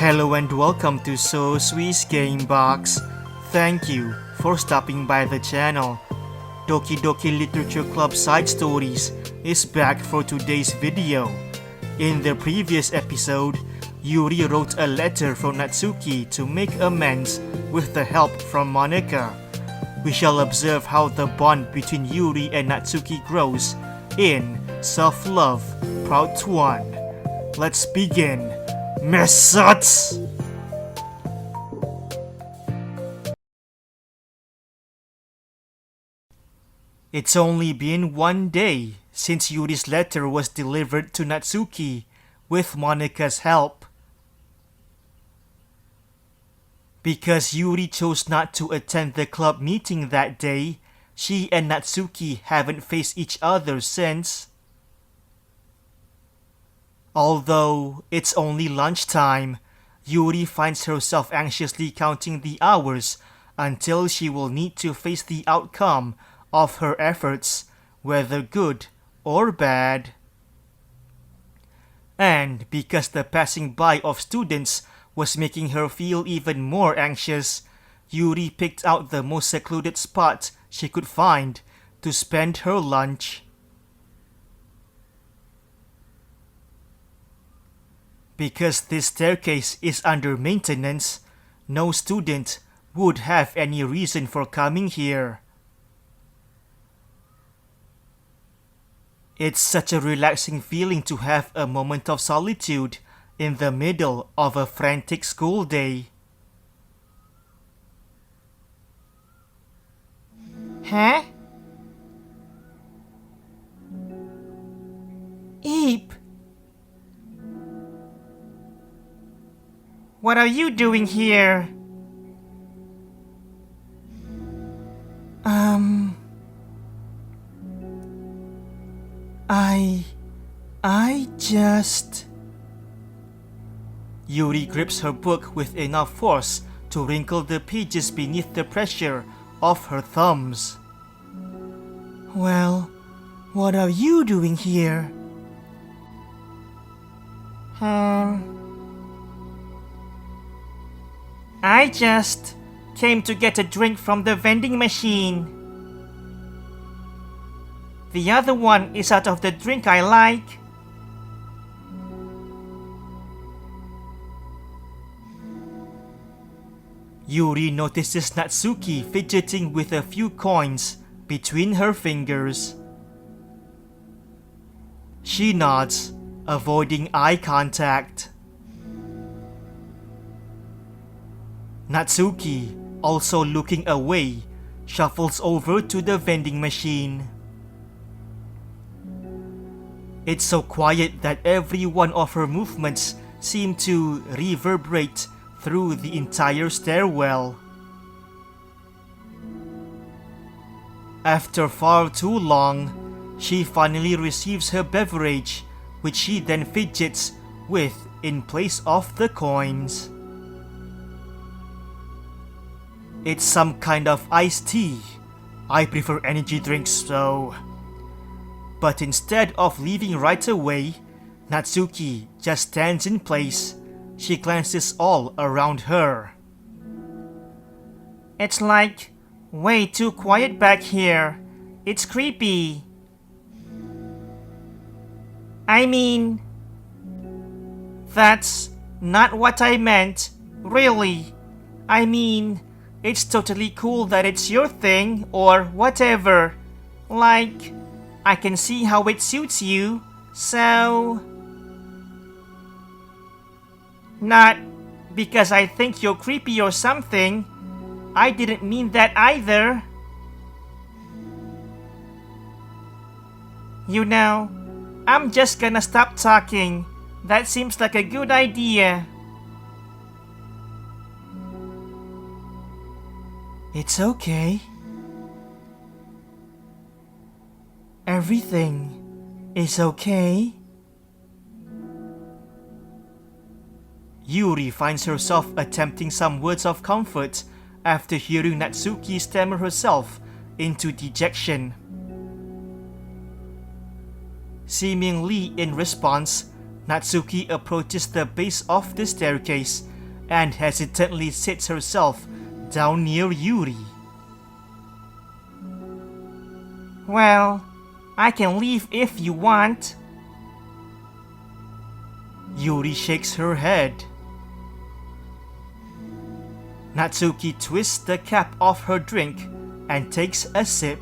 Hello and welcome to Sousui's Gamebox. Thank you for stopping by the channel. Doki Doki Literature Club Side Stories is back for today's video. In the previous episode, Yuri wrote a letter for Natsuki to make amends with the help from Monika. We shall observe how the bond between Yuri and Natsuki grows in Self-Love Part 1. Let's begin. Mesats! It's only been one day since Yuri's letter was delivered to Natsuki with Monika's help. Because Yuri chose not to attend the club meeting that day, she and Natsuki haven't faced each other since. Although it's only lunchtime, Yuri finds herself anxiously counting the hours until she will need to face the outcome of her efforts, whether good or bad. And because the passing by of students was making her feel even more anxious, Yuri picked out the most secluded spot she could find to spend her lunch. Because this staircase is under maintenance, no student would have any reason for coming here. It's such a relaxing feeling to have a moment of solitude in the middle of a frantic school day. Huh? Eep! What are you doing here? I just... Yuri grips her book with enough force to wrinkle the pages beneath the pressure of her thumbs. Well, what are you doing here? I just came to get a drink from the vending machine. The other one is out of the drink I like. Yuri notices Natsuki fidgeting with a few coins between her fingers. She nods, avoiding eye contact. Natsuki, also looking away, shuffles over to the vending machine. It's so quiet that every one of her movements seem to reverberate through the entire stairwell. After far too long, she finally receives her beverage, which she then fidgets with in place of the coins. It's some kind of iced tea. I prefer energy drinks though. But instead of leaving right away, Natsuki just stands in place. She glances all around her. It's like way too quiet back here. It's creepy. I mean, that's not what I meant, really. I mean, it's totally cool that it's your thing or whatever. Like, I can see how it suits you, so... Not because I think you're creepy or something. I didn't mean that either. You know, I'm just gonna stop talking. That seems like a good idea. It's okay. Everything is okay. Yuri finds herself attempting some words of comfort after hearing Natsuki stammer herself into dejection. Seemingly in response, Natsuki approaches the base of the staircase and hesitantly sits herself down near Yuri. Well, I can leave if you want. Yuri shakes her head. Natsuki twists the cap off her drink and takes a sip.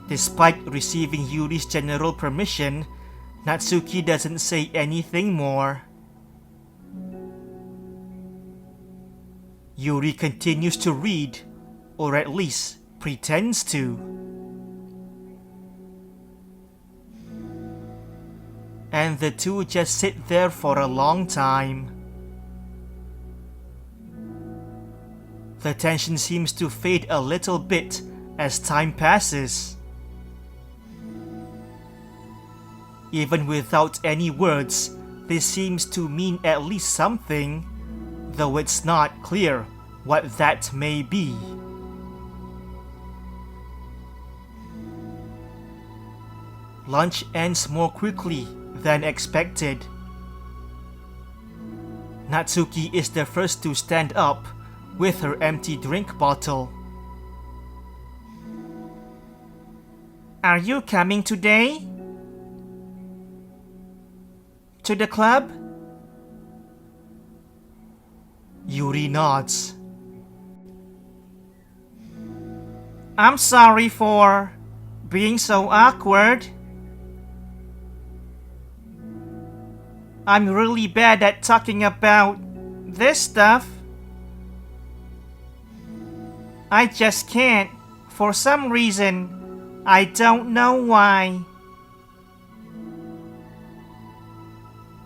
Despite receiving Yuri's general permission, Natsuki doesn't say anything more. Yuri continues to read, or at least pretends to. And the two just sit there for a long time. The tension seems to fade a little bit as time passes. Even without any words, this seems to mean at least something, though it's not clear what that may be. Lunch ends more quickly than expected. Natsuki is the first to stand up with her empty drink bottle. Are you coming today? To the club? Yuri nods. I'm sorry for being so awkward. I'm really bad at talking about this stuff. I just can't, for some reason. I don't know why.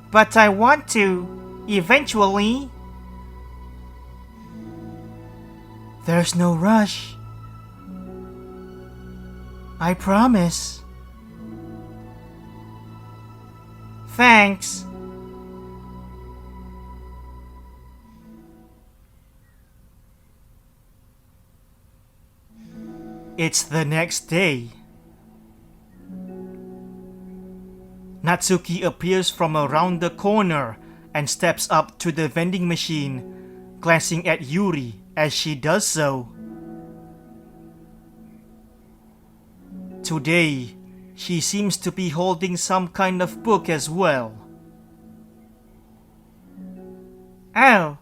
But I want to, eventually. There's no rush. I promise. Thanks. It's the next day. Natsuki appears from around the corner and steps up to the vending machine, glancing at Yuri as she does so. Today, she seems to be holding some kind of book as well. Oh,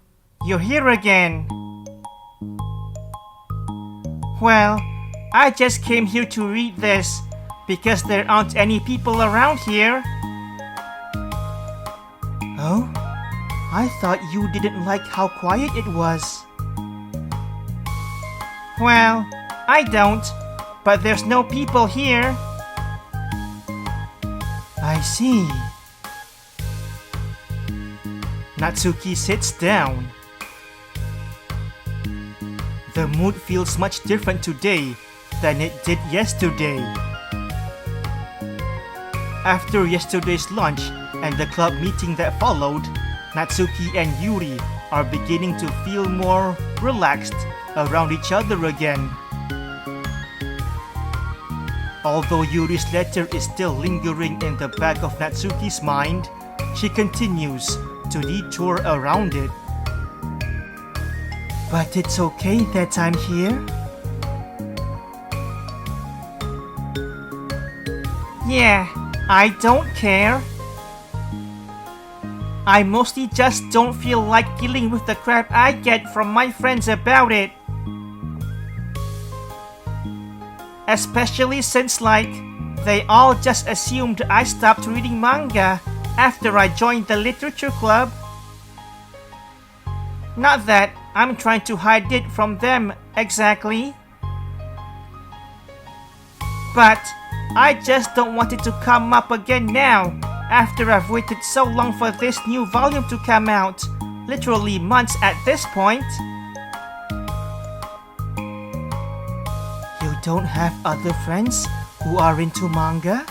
you're here again. Well, I just came here to read this because there aren't any people around here. Oh? I thought you didn't like how quiet it was. Well, I don't, but there's no people here. I see. Natsuki sits down. The mood feels much different today than it did yesterday. After yesterday's lunch and the club meeting that followed, Natsuki and Yuri are beginning to feel more relaxed around each other again. Although Yuri's letter is still lingering in the back of Natsuki's mind, she continues to detour around it. But it's okay that I'm here? Yeah, I don't care. I mostly just don't feel like dealing with the crap I get from my friends about it. Especially since, they all just assumed I stopped reading manga after I joined the literature club. Not that I'm trying to hide it from them exactly. But I just don't want it to come up again now, after I've waited so long for this new volume to come out. Literally months at this point. You don't have other friends who are into manga?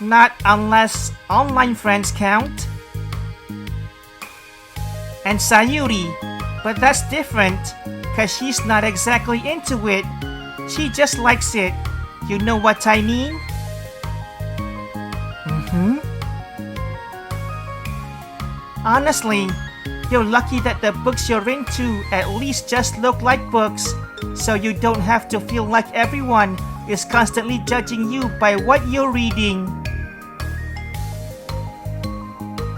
Not unless online friends count. And Sayuri, but that's different, cause she's not exactly into it. She just likes it. You know what I mean? Honestly, you're lucky that the books you're into at least just look like books, so you don't have to feel like everyone is constantly judging you by what you're reading.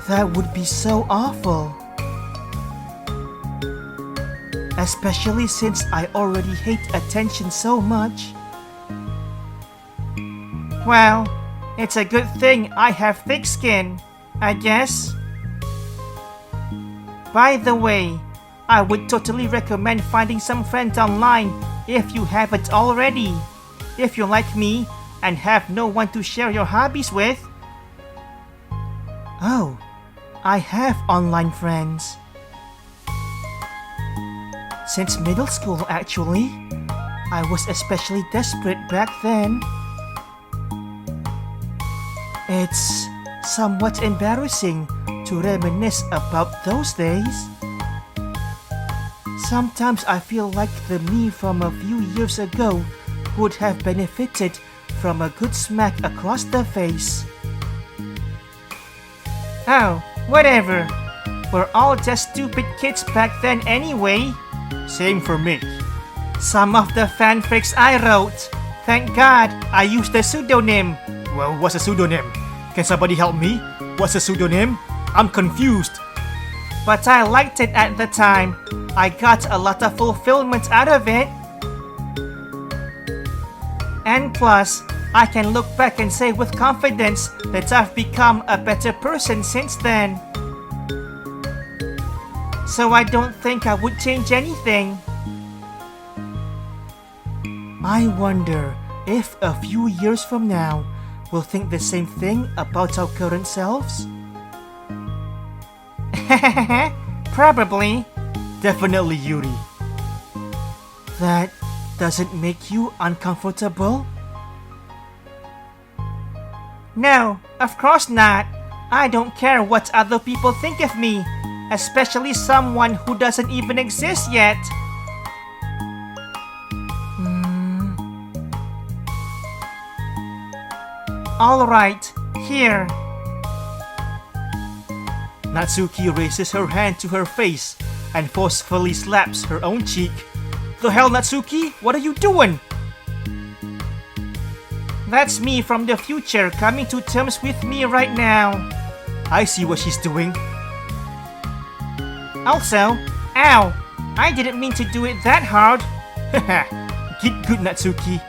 That would be so awful. Especially since I already hate attention so much. Well, it's a good thing I have thick skin, I guess. By the way, I would totally recommend finding some friends online if you haven't already. If you're like me and have no one to share your hobbies with. Oh, I have online friends. Since middle school, actually. I was especially desperate back then. It's somewhat embarrassing to reminisce about those days. Sometimes I feel like the me from a few years ago would have benefited from a good smack across the face. Oh, whatever. We're all just stupid kids back then anyway. Same for me. Some of the fanfics I wrote, thank God I used a pseudonym. Well, what's a pseudonym? Can somebody help me? What's a pseudonym? I'm confused. But I liked it at the time. I got a lot of fulfillment out of it. And plus, I can look back and say with confidence that I've become a better person since then. So I don't think I would change anything. I wonder if a few years from now we'll think the same thing about our current selves? Probably. Definitely, Yuri. That doesn't make you uncomfortable? No, of course not. I don't care what other people think of me, especially someone who doesn't even exist yet. Alright, here. Natsuki raises her hand to her face and forcefully slaps her own cheek. The hell, Natsuki? What are you doing? That's me from the future coming to terms with me right now. I see what she's doing. Also, ow! I didn't mean to do it that hard. Haha, get good, Natsuki.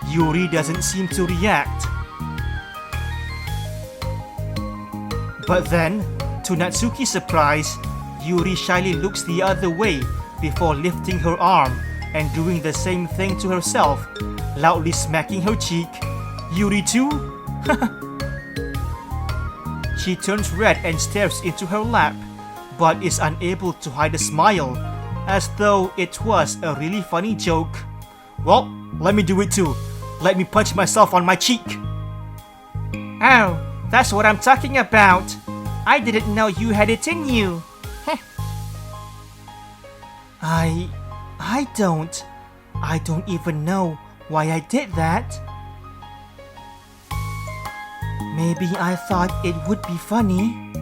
Yuri doesn't seem to react. But then, to Natsuki's surprise, Yuri shyly looks the other way before lifting her arm and doing the same thing to herself, loudly smacking her cheek. Yuri too? She turns red and stares into her lap, but is unable to hide a smile, as though it was a really funny joke. Well, let me do it too. Let me punch myself on my cheek. Oh, that's what I'm talking about. I didn't know you had it in you. I don't even know why I did that. Maybe I thought it would be funny.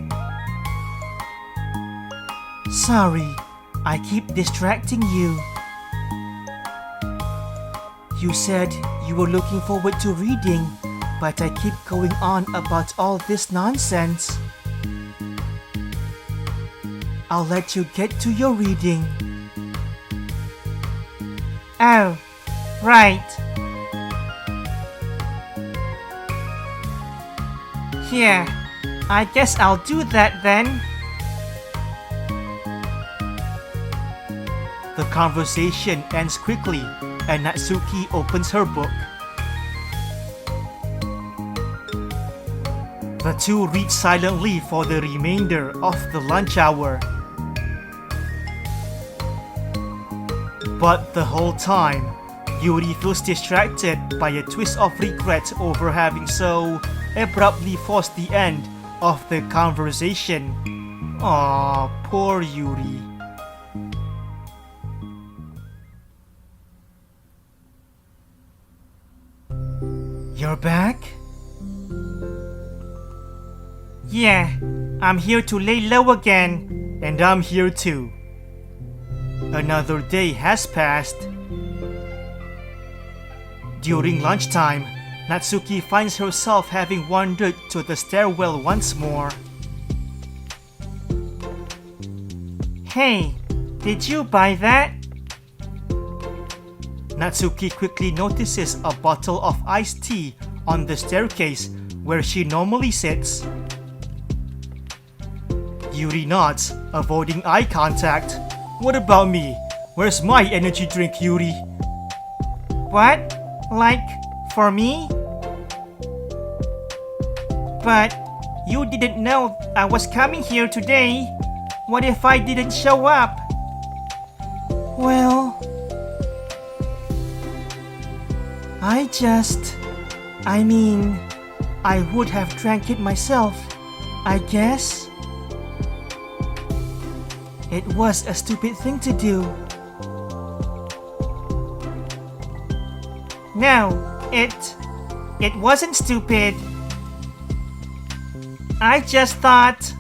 Sorry, I keep distracting you. You said you were looking forward to reading, but I keep going on about all this nonsense. I'll let you get to your reading. Oh, right. Here, I guess I'll do that then. The conversation ends quickly, and Natsuki opens her book. The two read silently for the remainder of the lunch hour. But the whole time, Yuri feels distracted by a twist of regret over having so abruptly forced the end of the conversation. Aw, poor Yuri. You're back? Yeah, I'm here to lay low again. And I'm here too. Another day has passed. During lunchtime, Natsuki finds herself having wandered to the stairwell once more. Hey, did you buy that? Natsuki quickly notices a bottle of iced tea on the staircase where she normally sits. Yuri nods, avoiding eye contact. What about me? Where's my energy drink, Yuri? What? Like, for me? But you didn't know I was coming here today. What if I didn't show up? Well, I would have drank it myself, I guess. It was a stupid thing to do. No, it wasn't stupid. I just thought...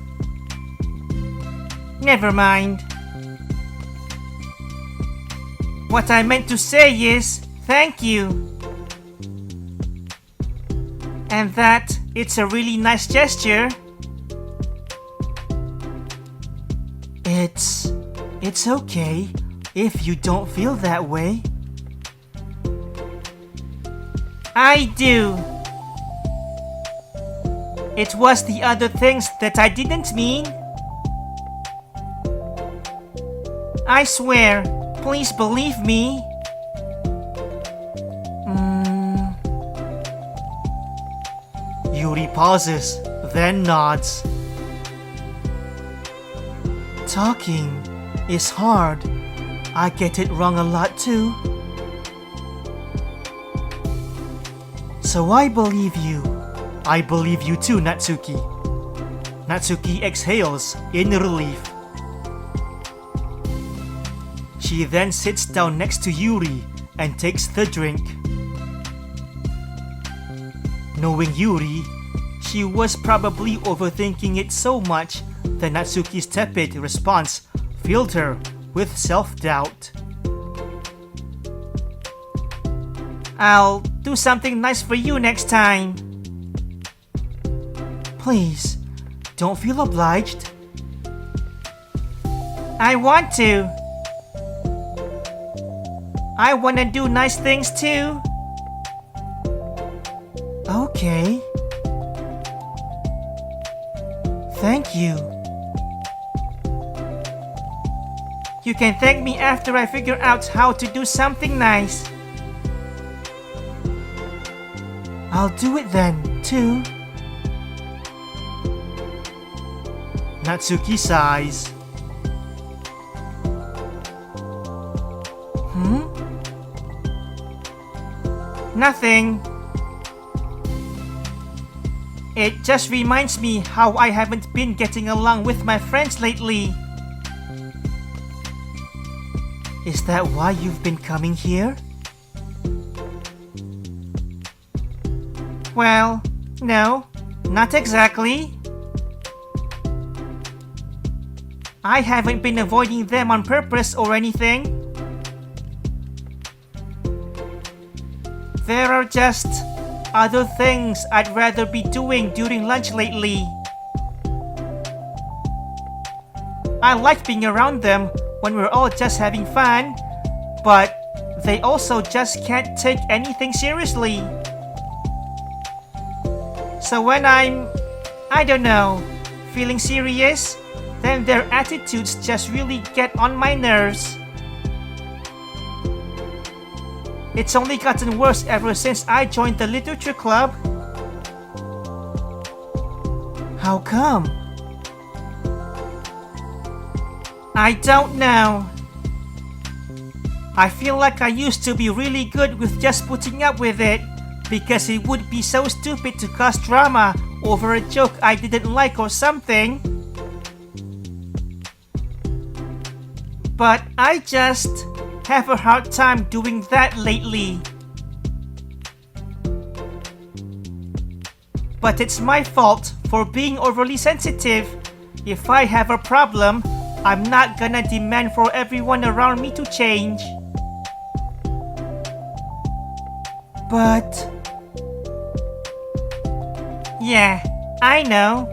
Never mind. What I meant to say is, thank you. And that it's a really nice gesture. It's okay if you don't feel that way. I do. It was the other things that I didn't mean. I swear, please believe me. Yuri pauses, then nods. Talking is hard. I get it wrong a lot too. So I believe you. I believe you too, Natsuki. Natsuki exhales in relief. She then sits down next to Yuri and takes the drink. Knowing Yuri, she was probably overthinking it so much that Natsuki's tepid response filled her with self-doubt. I'll do something nice for you next time. Please, don't feel obliged. I want to. I want to do nice things too. Okay. Thank you. You can thank me after I figure out how to do something nice. I'll do it then, too. Natsuki sighs. Nothing. It just reminds me how I haven't been getting along with my friends lately. Is that why you've been coming here? Well, no, not exactly. I haven't been avoiding them on purpose or anything. There are just other things I'd rather be doing during lunch lately. I like being around them when we're all just having fun, but they also just can't take anything seriously. So when I don't know, feeling serious, then their attitudes just really get on my nerves. It's only gotten worse ever since I joined the literature club. How come? I don't know. I feel like I used to be really good with just putting up with it, because it would be so stupid to cause drama over a joke I didn't like or something. But I just have a hard time doing that lately. but it's my fault for being overly sensitive. If I have a problem, I'm not gonna demand for everyone around me to change. But... yeah, I know.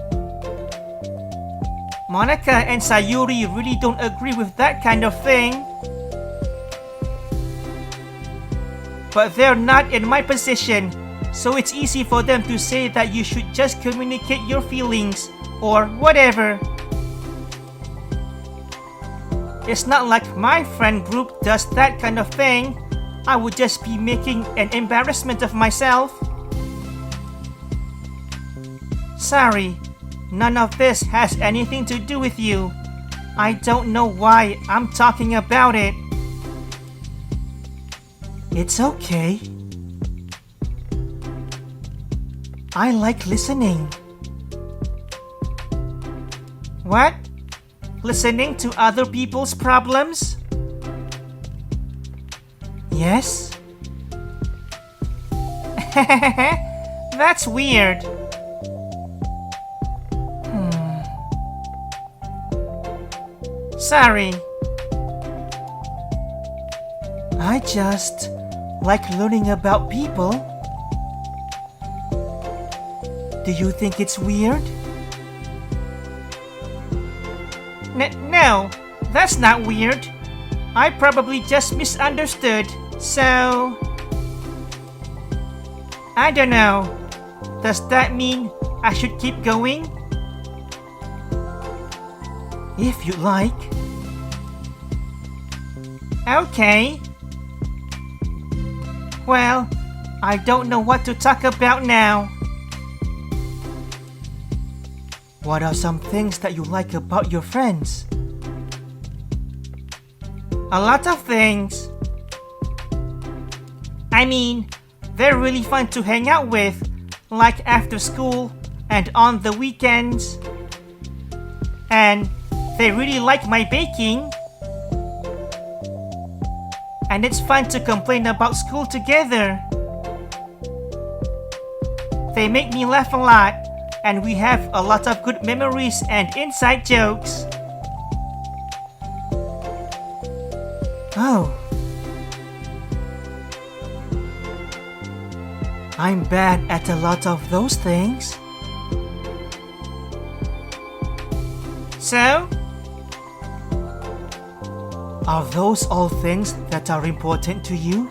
Monika and Sayuri really don't agree with that kind of thing. But they're not in my position, so it's easy for them to say that you should just communicate your feelings, or whatever. It's not like my friend group does that kind of thing. I would just be making an embarrassment of myself. Sorry, none of this has anything to do with you. I don't know why I'm talking about it. It's okay. I like listening. What? Listening to other people's problems? Yes? That's weird. Sorry. I just like learning about people. Do you think it's weird? No, that's not weird. I probably just misunderstood, so... I don't know. Does that mean I should keep going? If you like. Okay. Well, I don't know what to talk about now. What are some things that you like about your friends? A lot of things. I mean, they're really fun to hang out with, like after school and on the weekends. And they really like my baking. And it's fun to complain about school together. They make me laugh a lot, and we have a lot of good memories and inside jokes. Oh. I'm bad at a lot of those things. So? Are those all things that are important to you?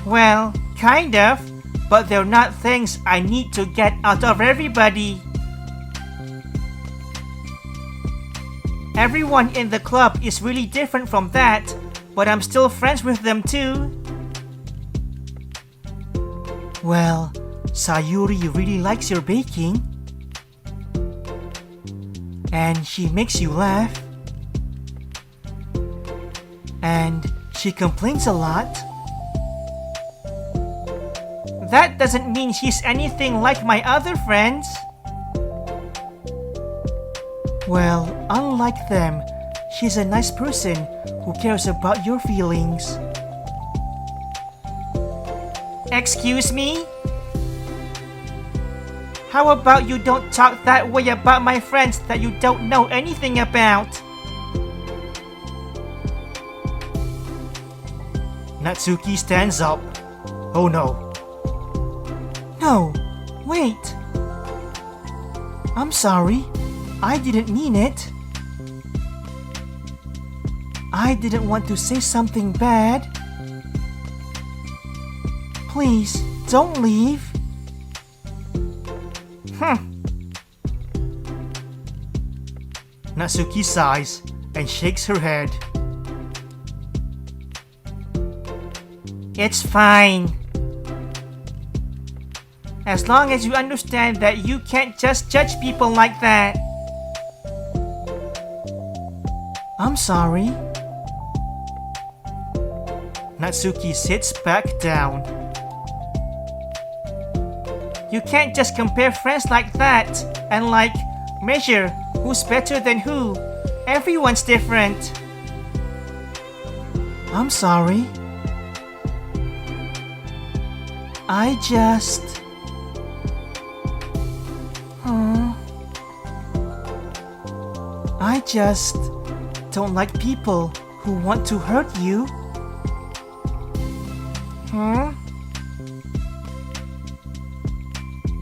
Well, kind of, but they're not things I need to get out of everybody. Everyone in the club is really different from that, but I'm still friends with them too. Well, Sayuri really likes your baking. And she makes you laugh. And she complains a lot. That doesn't mean she's anything like my other friends. Well, unlike them, she's a nice person who cares about your feelings. Excuse me? How about you don't talk that way about my friends that you don't know anything about? Natsuki stands up. Oh no. No, wait. I'm sorry. I didn't mean it. I didn't want to say something bad. Please, don't leave. Natsuki sighs and shakes her head. It's fine. As long as you understand that you can't just judge people like that. I'm sorry. Natsuki sits back down. You can't just compare friends like that and measure who's better than who. Everyone's different. I'm sorry. I just... I just don't like people who want to hurt you.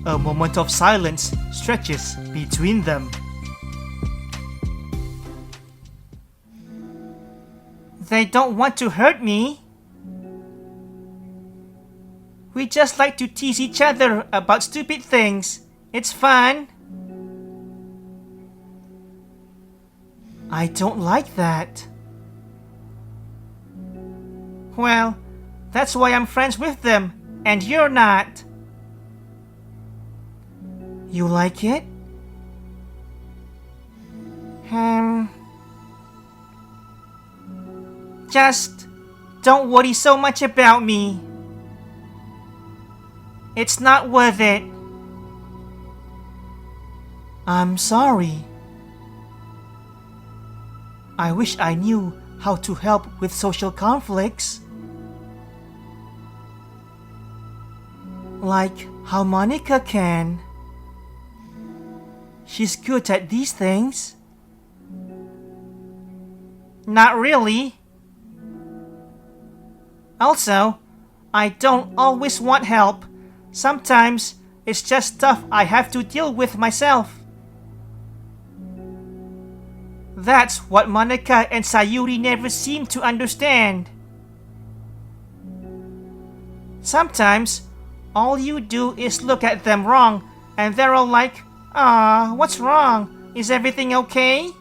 A moment of silence stretches between them. They don't want to hurt me. We just like to tease each other about stupid things. It's fun. I don't like that. Well, that's why I'm friends with them, and you're not. You like it? Just don't worry so much about me. It's not worth it. I'm sorry. I wish I knew how to help with social conflicts. Like how Monika can. She's good at these things. Not really. Also, I don't always want help. Sometimes it's just stuff I have to deal with myself. That's what Monika and Sayuri never seem to understand. Sometimes, all you do is look at them wrong, and they're all like, "Ah, what's wrong? Is everything okay?"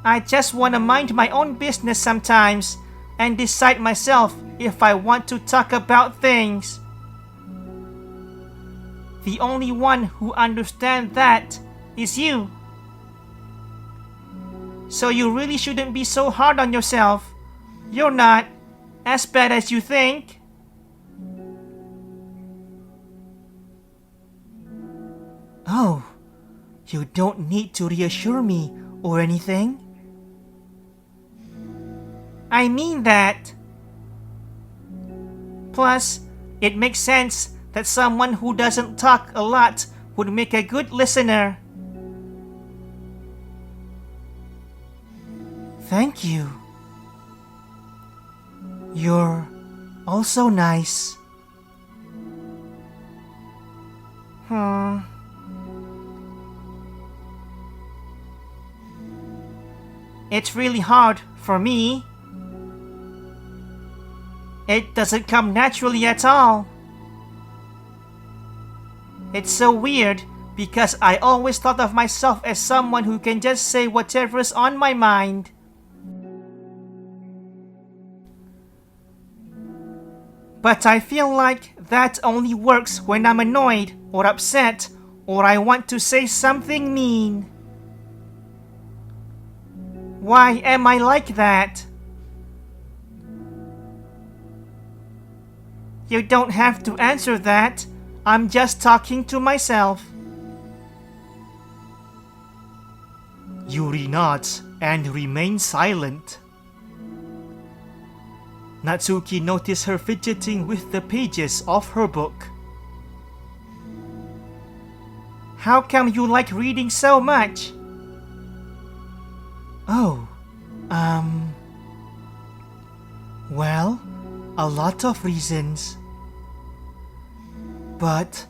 I just want to mind my own business sometimes, and decide myself if I want to talk about things. The only one who understands that is you. So you really shouldn't be so hard on yourself. You're not as bad as you think. Oh, you don't need to reassure me or anything. I mean that. Plus, it makes sense that someone who doesn't talk a lot would make a good listener. Thank you. You're also nice. It's really hard for me. It doesn't come naturally at all. It's so weird because I always thought of myself as someone who can just say whatever's on my mind. But I feel like that only works when I'm annoyed or upset or I want to say something mean. Why am I like that? You don't have to answer that. I'm just talking to myself. Yuri nods and remains silent. Natsuki noticed her fidgeting with the pages of her book. How come you like reading so much? Oh, well, a lot of reasons. But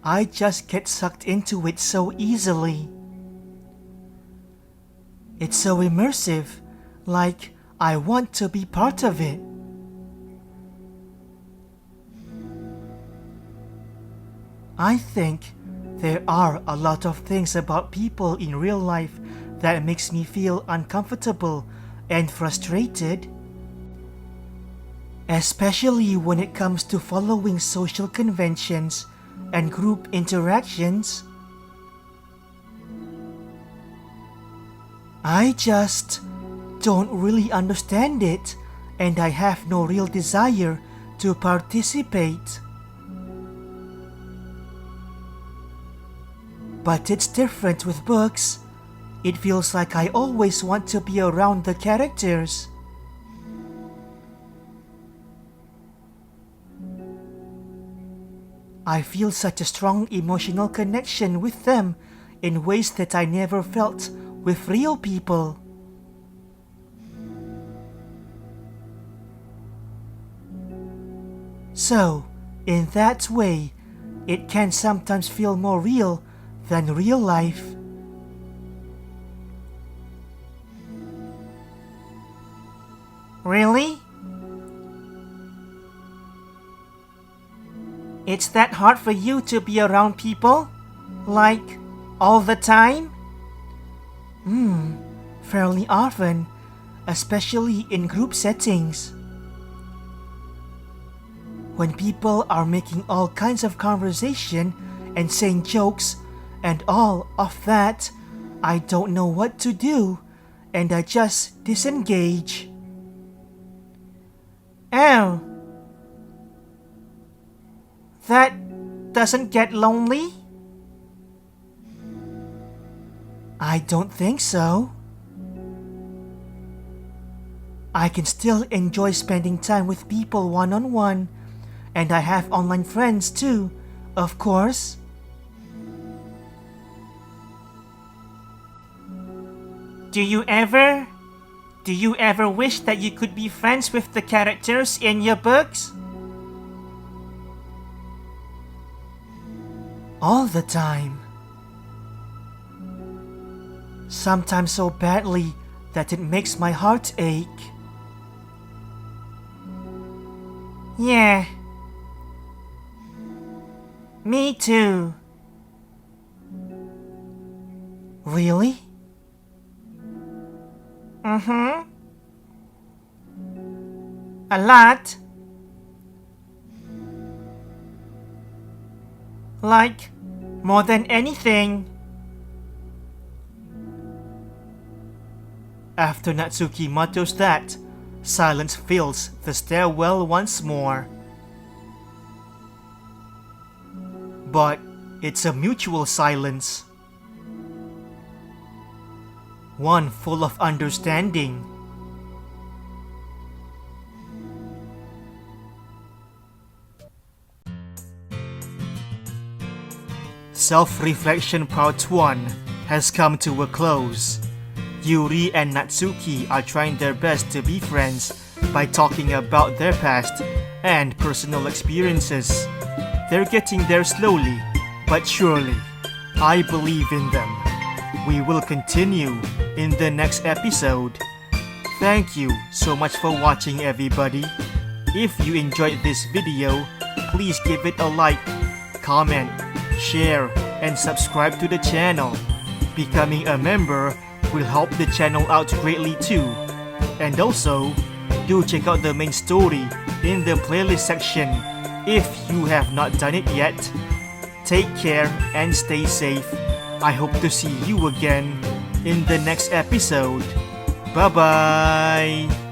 I just get sucked into it so easily. It's so immersive, like I want to be part of it. I think there are a lot of things about people in real life that makes me feel uncomfortable and frustrated. Especially when it comes to following social conventions and group interactions. I just don't really understand it, and I have no real desire to participate. But it's different with books. It feels like I always want to be around the characters. I feel such a strong emotional connection with them in ways that I never felt with real people. So, in that way, it can sometimes feel more real than real life. Really? It's that hard for you to be around people? Like, all the time? Fairly often, especially in group settings. When people are making all kinds of conversation and saying jokes and all of that, I don't know what to do and I just disengage. Oh. That doesn't get lonely? I don't think so. I can still enjoy spending time with people one-on-one, and I have online friends too, of course. Do you ever wish that you could be friends with the characters in your books? All the time. Sometimes so badly that it makes my heart ache. Yeah. Me too. Really? A lot. Like, more than anything. After Natsuki mutters that, silence fills the stairwell once more. But it's a mutual silence. One full of understanding. Self-Reflection Part 1 has come to a close. Yuri and Natsuki are trying their best to be friends by talking about their past and personal experiences. They're getting there slowly, but surely. I believe in them. We will continue in the next episode. Thank you so much for watching, everybody. If you enjoyed this video, please give it a like, comment, share, and subscribe to the channel. Becoming a member will help the channel out greatly too. And also, do check out the main story in the playlist section if you have not done it yet. Take care and stay safe. I hope to see you again in the next episode. Bye bye!